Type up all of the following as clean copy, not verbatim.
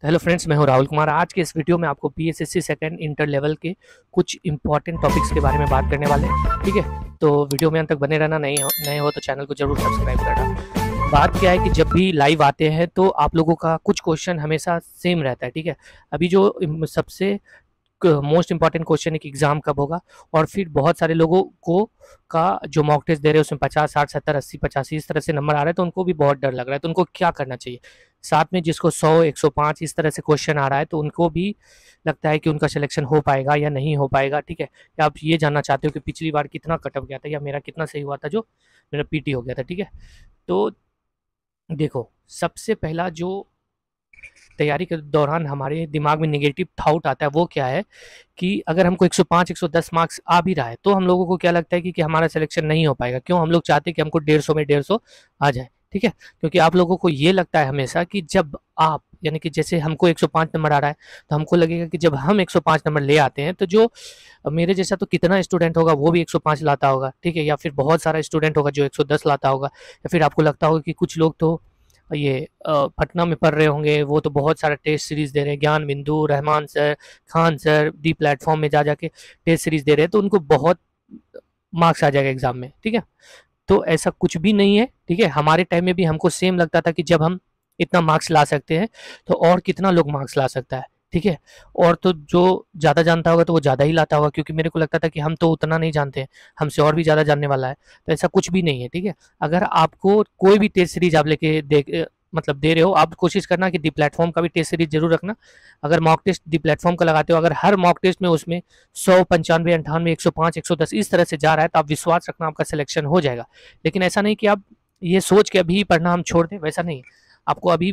तो hello friends, मैं हूं राहुल कुमार। आज के इस वीडियो में आपको पीएसएससी सेकंड इंटर लेवल के कुछ इंपॉर्टेंट टॉपिक्स के बारे में बात करने वाले हैं। ठीक है, तो वीडियो में अंत तक बने रहना। नए हो तो चैनल को जरूर सब्सक्राइब करना। बात क्या है कि जब भी लाइव आते हैं तो आप लोगों का कुछ क्वेश्चन हमेशा सेम रहता है। ठीक है, अभी जो सबसे मोस्ट इंपॉर्टेंट क्वेश्चन है कि एग्जाम कब होगा, और फिर बहुत सारे लोगों को का जो मॉक टेस्ट दे रहे हैं उसमें 50, 60, 70, 80, 85 इस तरह से नंबर आ रहे हैं, तो उनको भी बहुत डर लग रहा है। तो उनको क्या करना चाहिए? साथ में जिसको 100, 105 इस तरह से क्वेश्चन आ रहा है, तो उनको भी लगता है कि उनका सिलेक्शन हो पाएगा या नहीं हो पाएगा। ठीक है, या आप ये जानना चाहते हो कि पिछली बार कितना कट ऑफ गया था या मेरा कितना सही हुआ था जो मेरा पीटी हो गया था। ठीक है, तो देखो, सबसे पहला जो तैयारी के दौरान हमारे दिमाग में नेगेटिव थॉट आता है वो क्या है कि अगर हमको 105, 110 मार्क्स आ भी रहा है तो हम लोगों को क्या लगता है कि हमारा सिलेक्शन नहीं हो पाएगा। क्यों? हम लोग चाहते हैं कि हमको 150 में 150 आ जाए। ठीक है, क्योंकि आप लोगों को ये लगता है हमेशा कि जब आप, यानी कि जैसे हमको 105 नंबर आ रहा है तो हमको लगेगा कि जब हम 105 नंबर ले आते हैं तो जो मेरे जैसा तो कितना स्टूडेंट होगा वो भी 105 लाता होगा। ठीक है, या फिर बहुत सारा स्टूडेंट होगा जो 110 लाता होगा, या फिर आपको लगता होगा कि कुछ लोग तो ये पटना में पढ़ रहे होंगे, वो तो बहुत सारा टेस्ट सीरीज दे रहे हैं, ज्ञान बिंदु, रहमान सर, खान सर, दी प्लेटफॉर्म में जा जाके टेस्ट सीरीज दे रहे हैं, तो उनको बहुत मार्क्स आ जाएगा एग्जाम में। ठीक है, तो ऐसा कुछ भी नहीं है। ठीक है, हमारे टाइम में भी हमको सेम लगता था कि जब हम इतना मार्क्स ला सकते हैं तो और कितना लोग मार्क्स ला सकता है। ठीक है, और तो जो ज़्यादा जानता होगा तो वो ज़्यादा ही लाता होगा, क्योंकि मेरे को लगता था कि हम तो उतना नहीं जानते हैं, हमसे और भी ज़्यादा जानने वाला है। तो ऐसा कुछ भी नहीं है। ठीक है, अगर आपको कोई भी टेस्ट सीरीज आप लेके मतलब दे रहे हो, आप कोशिश करना कि दी प्लेटफॉर्म का भी टेस्ट सीरीज जरूर रखना। अगर मॉक टेस्ट दी प्लेटफॉर्म का लगाते हो, अगर हर मॉक टेस्ट में उसमें 100, 95, 98, 105, 110 इस तरह से जा रहा है तो आप विश्वास रखना आपका सिलेक्शन हो जाएगा। लेकिन ऐसा नहीं कि आप ये सोच के अभी पढ़ना हम छोड़ दें, वैसा नहीं। आपको अभी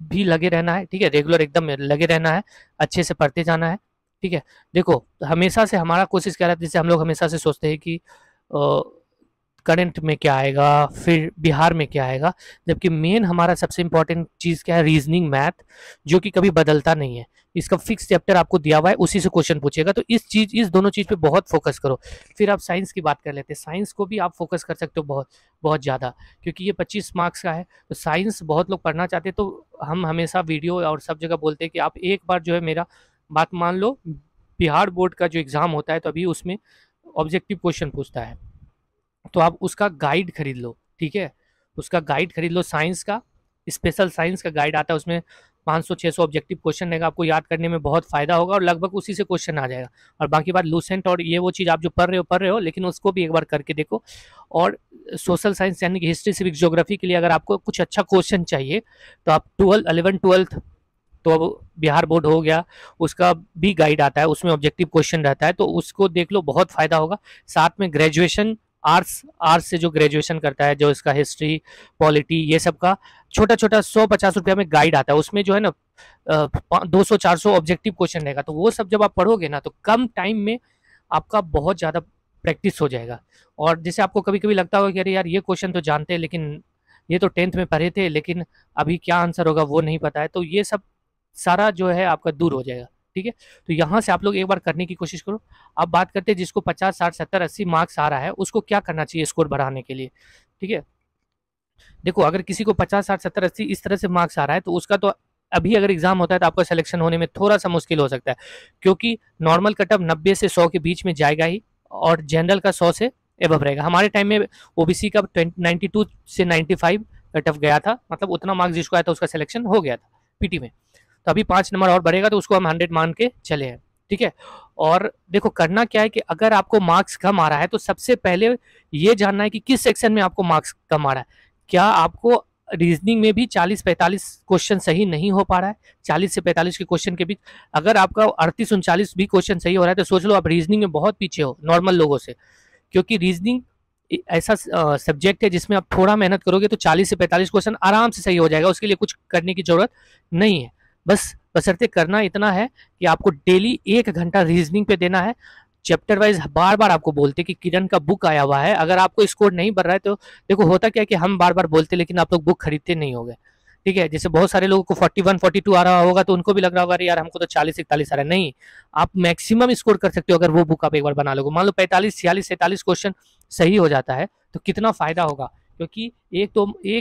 भी लगे रहना है। ठीक है, रेगुलर एकदम लगे रहना है, अच्छे से पढ़ते जाना है। ठीक है, देखो, हमेशा से हमारा कोशिश क्या रहता है, जैसे हम लोग हमेशा से सोचते हैं कि करंट में क्या आएगा, फिर बिहार में क्या आएगा, जबकि मेन हमारा सबसे इंपॉर्टेंट चीज़ क्या है? रीजनिंग, मैथ, जो कि कभी बदलता नहीं है। इसका फिक्स चैप्टर आपको दिया हुआ है, उसी से क्वेश्चन पूछेगा। तो इस दोनों चीज़ पे बहुत फोकस करो। फिर आप साइंस की बात कर लेते हैं। साइंस को भी आप फोकस कर सकते हो बहुत बहुत ज़्यादा, क्योंकि ये 25 मार्क्स का है। तो साइंस बहुत लोग पढ़ना चाहते हैं, तो हम हमेशा वीडियो और सब जगह बोलते हैं कि आप एक बार जो है मेरा बात मान लो। बिहार बोर्ड का जो एग्ज़ाम होता है तो अभी उसमें ऑब्जेक्टिव क्वेश्चन पूछता है, तो आप उसका गाइड खरीद लो। ठीक है, उसका गाइड खरीद लो, साइंस का, स्पेशल साइंस का गाइड आता है, उसमें 500, 600 ऑब्जेक्टिव क्वेश्चन रहेगा। आपको याद करने में बहुत फायदा होगा और लगभग उसी से क्वेश्चन आ जाएगा। और बाकी बात लूसेंट और ये वो चीज़ आप जो पढ़ रहे हो, लेकिन उसको भी एक बार करके देखो। और सोशल साइंस यानी कि हिस्ट्री, सिविक, ज्योग्राफी के लिए अगर आपको कुछ अच्छा क्वेश्चन चाहिए तो आप 11, 12 तो अब बिहार बोर्ड हो गया, उसका भी गाइड आता है, उसमें ऑब्जेक्टिव क्वेश्चन रहता है, तो उसको देख लो, बहुत फायदा होगा। साथ में ग्रेजुएशन, आर्ट्स आर्ट्स से जो ग्रेजुएशन करता है, जो इसका हिस्ट्री, पॉलिटी, ये सब का छोटा छोटा 100-50 रुपया में गाइड आता है। उसमें जो है ना 200-400 ऑब्जेक्टिव क्वेश्चन रहेगा, तो वो सब जब आप पढ़ोगे ना तो कम टाइम में आपका बहुत ज़्यादा प्रैक्टिस हो जाएगा। और जैसे आपको कभी कभी लगता होगा कि अरे यार ये क्वेश्चन तो जानते हैं, लेकिन ये तो 10th में पढ़े थे, लेकिन अभी क्या आंसर होगा वो नहीं पता है, तो ये सब सारा जो है आपका दूर हो जाएगा। ठीक है, तो यहाँ से आप लोग एक बार करने की कोशिश करो। अब बात करते हैं जिसको 50, 60, 70, 80 मार्क्स आ रहा है, उसको क्या करना चाहिए स्कोर बढ़ाने के लिए। ठीक है, देखो, अगर किसी को 50, 60, 70, 80 इस तरह से मार्क्स आ रहा है तो उसका तो अभी अगर एग्जाम होता है तो आपका सिलेक्शन होने में थोड़ा सा मुश्किल हो सकता है, क्योंकि नॉर्मल कटअप 90 से 100 के बीच में जाएगा ही, और जनरल का 100 से एबव रहेगा। हमारे टाइम में ओबीसी का 92 से 95 कटअप गया था, मतलब उतना मार्क्स जिसको आया था उसका सिलेक्शन हो गया था पीटी में। तो अभी 5 नंबर और बढ़ेगा तो उसको हम 100 मान के चले हैं। ठीक है, और देखो, करना क्या है कि अगर आपको मार्क्स कम आ रहा है तो सबसे पहले ये जानना है कि किस सेक्शन में आपको मार्क्स कम आ रहा है। क्या आपको रीजनिंग में भी 40-45 क्वेश्चन सही नहीं हो पा रहा है? 40 से 45 के क्वेश्चन के बीच अगर आपका 38-39 भी क्वेश्चन सही हो रहा है तो सोच लो आप रीजनिंग में बहुत पीछे हो नॉर्मल लोगों से, क्योंकि रीजनिंग ऐसा सब्जेक्ट है जिसमें आप थोड़ा मेहनत करोगे तो 40 से 45 क्वेश्चन आराम से सही हो जाएगा। उसके लिए कुछ करने की जरूरत नहीं है। बस बशर्ते करना इतना है कि आपको डेली 1 घंटा रीजनिंग पे देना है। चैप्टर वाइज बार बार आपको बोलते कि किरण का बुक आया हुआ है, अगर आपको स्कोर नहीं बढ़ रहा है तो देखो, होता क्या है कि हम बार बार बोलते लेकिन आप लोग बुक खरीदते नहीं होगे। ठीक है, जैसे बहुत सारे लोगों को 41, 42 आ रहा होगा तो उनको भी लग रहा होगा अरे यार हमको तो 40-41 आ रहा है। नहीं, आप मैक्सिमम स्कोर कर सकते हो अगर वो बुक आप एक बार बना लोगे। मान लो 45, 46, 47 क्वेश्चन सही हो जाता है तो कितना फायदा होगा, क्योंकि एक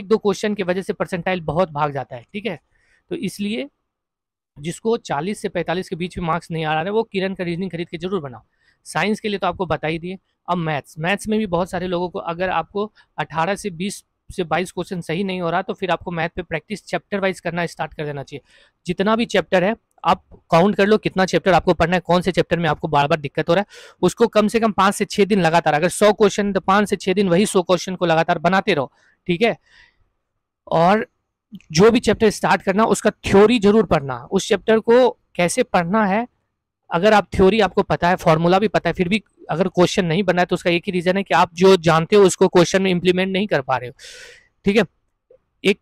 दो क्वेश्चन की वजह से परसेंटाइल बहुत भाग जाता है। ठीक है, तो इसलिए जिसको 40 से 45 के बीच में मार्क्स नहीं आ रहा है वो किरण का रीजनिंग खरीद के जरूर बनाओ। साइंस के लिए तो आपको बता ही दिए। अब मैथ्स में भी बहुत सारे लोगों को, अगर आपको 18 से 20 से 22 क्वेश्चन सही नहीं हो रहा तो फिर आपको मैथ पे प्रैक्टिस चैप्टर वाइज करना स्टार्ट कर देना चाहिए। जितना भी चैप्टर है आप काउंट कर लो कितना चैप्टर आपको पढ़ना है, कौन से चैप्टर में आपको बार बार दिक्कत हो रहा है, उसको कम से कम 5 से 6 दिन लगातार, अगर 100 क्वेश्चन तो 5 से 6 दिन वही 100 क्वेश्चन को लगातार बनाते रहो, ठीक है। और जो भी चैप्टर स्टार्ट करना उसका थ्योरी जरूर पढ़ना, उस चैप्टर को कैसे पढ़ना है। अगर आप थ्योरी आपको पता है, फॉर्मूला भी पता है, फिर भी अगर क्वेश्चन नहीं बना है तो उसका एक ही रीजन है कि आप जो जानते हो उसको क्वेश्चन में इंप्लीमेंट नहीं कर पा रहे हो, ठीक है। एक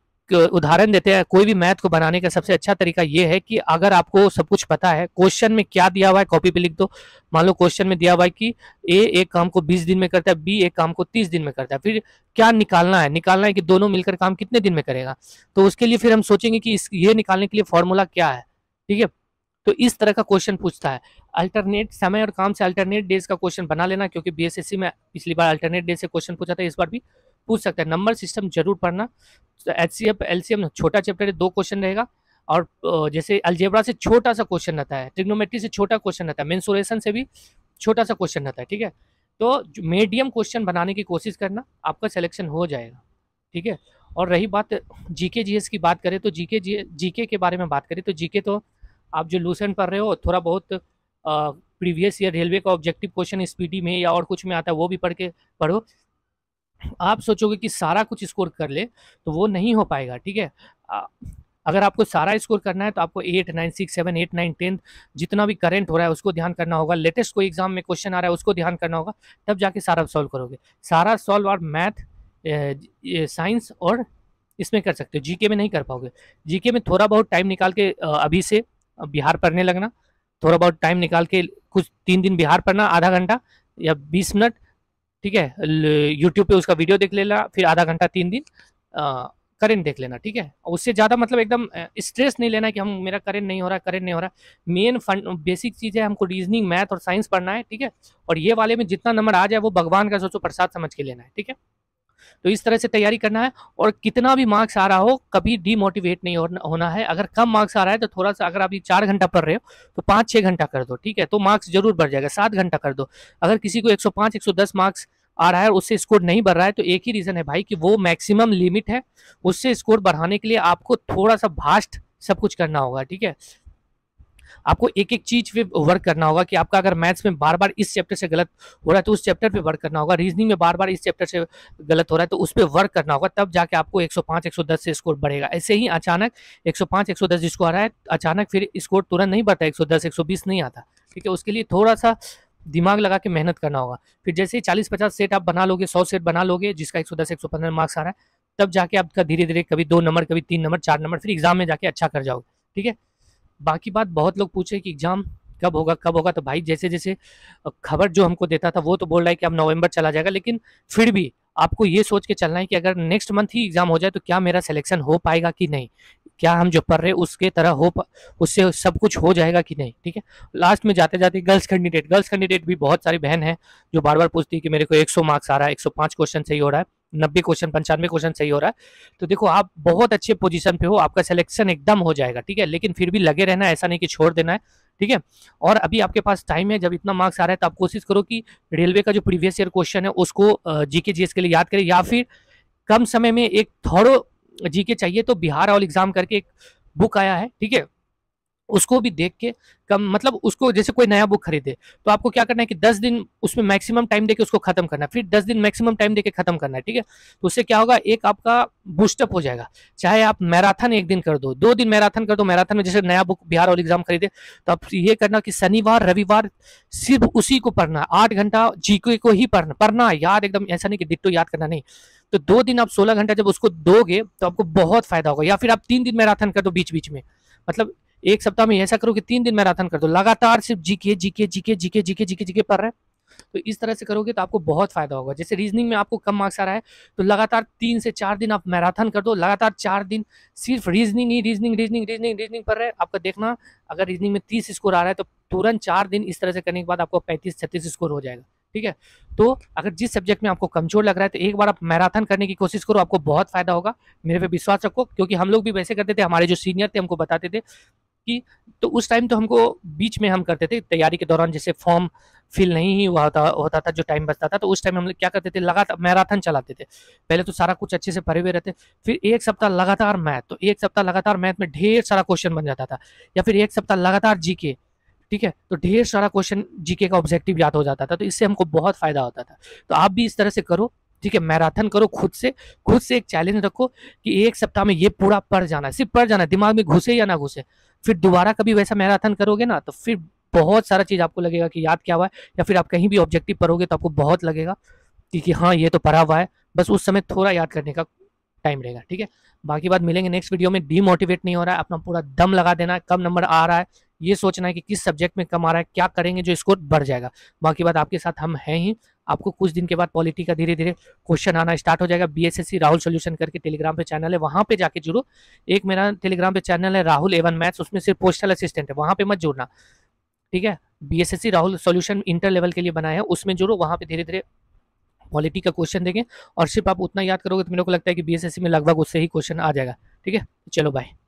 उदाहरण देते हैं, कोई भी मैथ को बनाने का सबसे अच्छा तरीका यह है कि अगर आपको सब कुछ पता है, क्वेश्चन में क्या दिया हुआ है कॉपी पे लिख दो। मान लो क्वेश्चन में दिया हुआ है कि ए एक काम को 20 दिन में करता है, बी एक काम को 30 दिन में करता है, फिर क्या निकालना है कि दोनों मिलकर काम कितने दिन में करेगा। तो उसके लिए फिर हम सोचेंगे कि ये निकालने के लिए फॉर्मूला क्या है, ठीक है। तो इस तरह का क्वेश्चन पूछता है। अल्टरनेट समय और काम से अल्टरनेट डेज का क्वेश्चन बना लेना, क्योंकि बीएसएससी में पिछली बार अल्टरनेट डेज से क्वेश्चन पूछा था, इस बार भी पूछ सकता है। नंबर सिस्टम जरूर पढ़ना। तो एचसीएफ एलसीएम छोटा चैप्टर है, 2 क्वेश्चन रहेगा। और जैसे अलजेब्रा से छोटा सा क्वेश्चन रहता है, ट्रिग्नोमेट्री से छोटा क्वेश्चन रहता है, मेंसुरेशन से भी छोटा सा क्वेश्चन रहता है, ठीक है। तो मीडियम क्वेश्चन बनाने की कोशिश करना, आपका सिलेक्शन हो जाएगा, ठीक है। और रही बात जीके जीएस की बात करें तो जीके के बारे में बात करें तो जीके तो आप जो लूसेंट पढ़ रहे हो, थोड़ा बहुत प्रीवियस ईयर रेलवे का ऑब्जेक्टिव क्वेश्चन स्पीडी में या और कुछ में आता है वो भी पढ़ के पढ़ो। आप सोचोगे कि सारा कुछ स्कोर कर ले तो वो नहीं हो पाएगा, ठीक है। अगर आपको सारा स्कोर करना है तो आपको 8 9 6 7 8 9 10 जितना भी करंट हो रहा है उसको ध्यान करना होगा, लेटेस्ट कोई एग्जाम में क्वेश्चन आ रहा है उसको ध्यान करना होगा, तब जाके सारा सॉल्व करोगे। सारा सॉल्व और मैथ साइंस और इसमें कर सकते हो, जीके में नहीं कर पाओगे। जीके में थोड़ा बहुत टाइम निकाल के अभी से बिहार पढ़ने लगना, थोड़ा बहुत टाइम निकाल के कुछ 3 दिन बिहार पढ़ना, आधा घंटा या 20 मिनट, ठीक है। यूट्यूब पे उसका वीडियो देख लेना, फिर आधा घंटा 3 दिन करंट देख लेना, ठीक है। उससे ज़्यादा मतलब एकदम स्ट्रेस नहीं लेना कि हम मेरा करंट नहीं हो रहा, करंट नहीं हो रहा। मेन फंड बेसिक चीज़ है, हमको रीजनिंग मैथ और साइंस पढ़ना है, ठीक है। और ये वाले में जितना नंबर आ जाए वो भगवान का सोचो प्रसाद समझ के लेना है, ठीक है। तो इस तरह से तैयारी करना है। और कितना भी मार्क्स आ रहा हो कभी डीमोटिवेट नहीं होना है। अगर कम मार्क्स आ रहा है तो थोड़ा सा, अगर आप 4 घंटा पढ़ रहे हो तो 5-6 घंटा कर दो, ठीक है, तो मार्क्स जरूर बढ़ जाएगा। 7 घंटा कर दो। अगर किसी को 105 110 मार्क्स आ रहा है और उससे स्कोर नहीं बढ़ रहा है तो एक ही रीजन है भाई कि वो मैक्सिमम लिमिट है। उससे स्कोर बढ़ाने के लिए आपको थोड़ा सा भास्ट सब कुछ करना होगा, ठीक है। आपको एक एक चीज पे वर्क करना होगा कि आपका अगर मैथ्स में बार बार इस चैप्टर से गलत हो रहा है तो उस चैप्टर पे वर्क करना होगा, रीजनिंग में बार बार इस चैप्टर से गलत हो रहा है तो उस पर वर्क करना होगा, तब जाके आपको 105 110 से स्कोर बढ़ेगा। ऐसे ही अचानक 105 110 जिसको आ रहा है अचानक फिर स्कोर तुरंत नहीं बढ़ता, 110 120 नहीं आता, ठीक है। उसके लिए थोड़ा सा दिमाग लगा के मेहनत करना होगा। फिर जैसे ही 40-50 सेट आप बना लोगे, 100 सेट बना लोगे जिसका 110 115 मार्क्स आ रहा है, तब जाके आपका धीरे धीरे कभी 2 नंबर कभी 3 नंबर 4 नंबर फिर एग्जाम में जाके अच्छा कर जाओगे, ठीक है। बाकी बात, बहुत लोग पूछे कि एग्जाम कब होगा, तो भाई जैसे जैसे खबर जो हमको देता था वो तो बोल रहा है कि अब नवंबर चला जाएगा, लेकिन फिर भी आपको ये सोच के चलना है कि अगर नेक्स्ट मंथ ही एग्जाम हो जाए तो क्या मेरा सिलेक्शन हो पाएगा कि नहीं, क्या हम जो पढ़ रहे हैं उसके तरह उससे सब कुछ हो जाएगा कि नहीं, ठीक है। लास्ट में जाते जाते गर्ल्स कैंडिडेट भी बहुत सारी बहन है जो बार बार पूछती है कि मेरे को 100 मार्क्स आ रहा है, 105 क्वेश्चन सही हो रहा है, 90 क्वेश्चन 95 क्वेश्चन सही हो रहा है। तो देखो आप बहुत अच्छे पोजीशन पे हो, आपका सिलेक्शन एकदम हो जाएगा, ठीक है। लेकिन फिर भी लगे रहना, ऐसा नहीं कि छोड़ देना है, ठीक है। और अभी आपके पास टाइम है, जब इतना मार्क्स आ रहा है तो आप कोशिश करो कि रेलवे का जो प्रीवियस ईयर क्वेश्चन है उसको जीके जीएस के लिए याद करें, या फिर कम समय में एक थोड़ो जीके चाहिए तो बिहार ऑल एग्जाम करके एक बुक आया है, ठीक है, उसको भी देख के कम मतलब उसको जैसे कोई नया बुक खरीदे तो आपको क्या करना है कि 10 दिन उसमें मैक्सिमम टाइम देके उसको खत्म करना है, फिर 10 दिन मैक्सिमम टाइम देके खत्म करना है, ठीक है। तो उससे क्या होगा, एक आपका बूस्टअप हो जाएगा। चाहे आप मैराथन एक दिन कर दो, 2 दिन मैराथन कर दो, मैराथन में जैसे नया बुक बिहार और एग्जाम खरीदे तो आप ये करना कि शनिवार रविवार सिर्फ उसी को पढ़ना, 8 घंटा जीके को ही पढ़ना याद, एकदम ऐसा नहीं कि डिट्टो याद करना नहीं। तो 2 दिन आप 16 घंटा जब उसको दोगे तो आपको बहुत फायदा होगा। या फिर आप 3 दिन मैराथन कर दो बीच बीच में, मतलब एक सप्ताह में ऐसा करो कि 3 दिन मैराथन कर दो, लगातार सिर्फ GK GK GK GK GK GK GK पढ़ रहे हैं। तो इस तरह से करोगे तो आपको बहुत फायदा होगा। जैसे रीजनिंग में आपको कम मार्क्स आ रहा है तो लगातार 3 से 4 दिन आप मैराथन कर दो, लगातार 4 दिन सिर्फ रीजनिंग ही रीजनिंग पढ़ रहे हैं। आपका देखना अगर रीजनिंग में 30 स्कोर आ रहा है तो तुरंत 4 दिन इस तरह से करने के बाद आपको 35-36 स्कोर हो जाएगा, ठीक है। तो अगर जिस सब्जेक्ट में आपको कमजोर लग रहा है तो एक बार आप मैराथन करने की कोशिश करो, आपको बहुत फायदा होगा। मेरे पे विश्वास रखो, क्योंकि हम लोग भी वैसे करते थे, हमारे जो सीनियर थे हमको बताते थे कि तो उस टाइम तो हमको बीच में हम करते थे तैयारी के दौरान, जैसे फॉर्म फिल नहीं ही होता था जो टाइम बचता था, तो उस टाइम हम लोग क्या करते थे, लगातार मैराथन चलाते थे। पहले तो सारा कुछ अच्छे से पढ़े हुए रहते, फिर एक सप्ताह लगातार मैथ, तो एक सप्ताह लगातार मैथ में ढेर सारा क्वेश्चन बन जाता था, या फिर एक सप्ताह लगातार जीके, ठीक है, तो ढेर सारा क्वेश्चन जीके का ऑब्जेक्टिव याद हो जाता था, तो इससे हमको बहुत फायदा होता था। तो आप भी इस तरह से करो, ठीक है, मैराथन करो, खुद से एक चैलेंज रखो कि एक सप्ताह में ये पूरा पढ़ जाना है, सिर्फ पढ़ जाना है, दिमाग में घुसे या ना घुसे। फिर दोबारा कभी वैसा मैराथन करोगे ना, तो फिर बहुत सारा चीज आपको लगेगा कि याद क्या हुआ है, या फिर आप कहीं भी ऑब्जेक्टिव पढ़ोगे तो आपको बहुत लगेगा कि हाँ ये तो पढ़ा हुआ है, बस उस समय थोड़ा याद करने का टाइम रहेगा, ठीक है। बाकी बात मिलेंगे नेक्स्ट वीडियो में। डीमोटिवेट नहीं हो रहा है, अपना पूरा दम लगा देना है, कम नंबर आ रहा है ये सोचना है कि किस सब्जेक्ट में कम आ रहा है, क्या करेंगे जो स्कोर बढ़ जाएगा। बाकी बात आपके साथ हम हैं ही। आपको कुछ दिन के बाद पॉलिटी का धीरे धीरे क्वेश्चन आना स्टार्ट हो जाएगा। बीएसएससी राहुल सॉल्यूशन करके टेलीग्राम पे चैनल है, वहां पे जाके जुड़ो। एक मेरा टेलीग्राम पे चैनल है राहुल एवन मैथ्स, उसमें सिर्फ पोस्टल असिस्टेंट है, वहां पे मत जुड़ना, ठीक है। BSSC Rahul solution inter level के लिए बनाया है, उसमें जुड़ो, वहां पे धीरे धीरे पॉलिटी का क्वेश्चन देंगे, और सिर्फ आप उतना याद करोगे तो मेरे को लगता है कि बीएसएससी में लगभग उससे ही क्वेश्चन आ जाएगा, ठीक है। चलो बाय।